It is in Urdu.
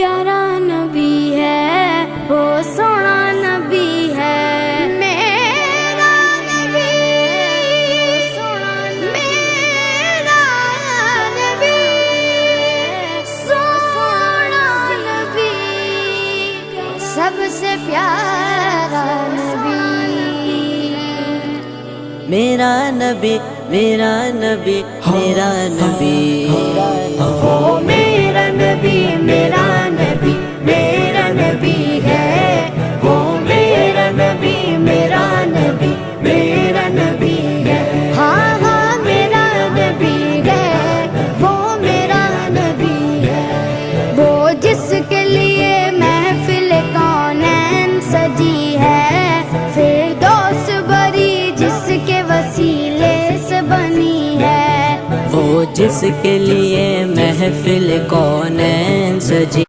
پیارا نبی ہے، وہ سونا نبی ہے، میرا نبی، میرا نبی، سونا نبی، سب سے پیارا نبی، میرا نبی، میرا نبی، میرا نبی، وہ میرا نبی، میرا نبی، میرا نبی ہے، وہ میرا نبی، میرا نبی، میرا نبی ہے، ہاں ہاں میرا نبی ہے، وہ میرا نبی ہے، وہ جس کے لیے محفل کونین سجی ہے، فردوس بری جس کے وسیلے سے بنی ہے، وہ جس کے لیے محفل کونین سجی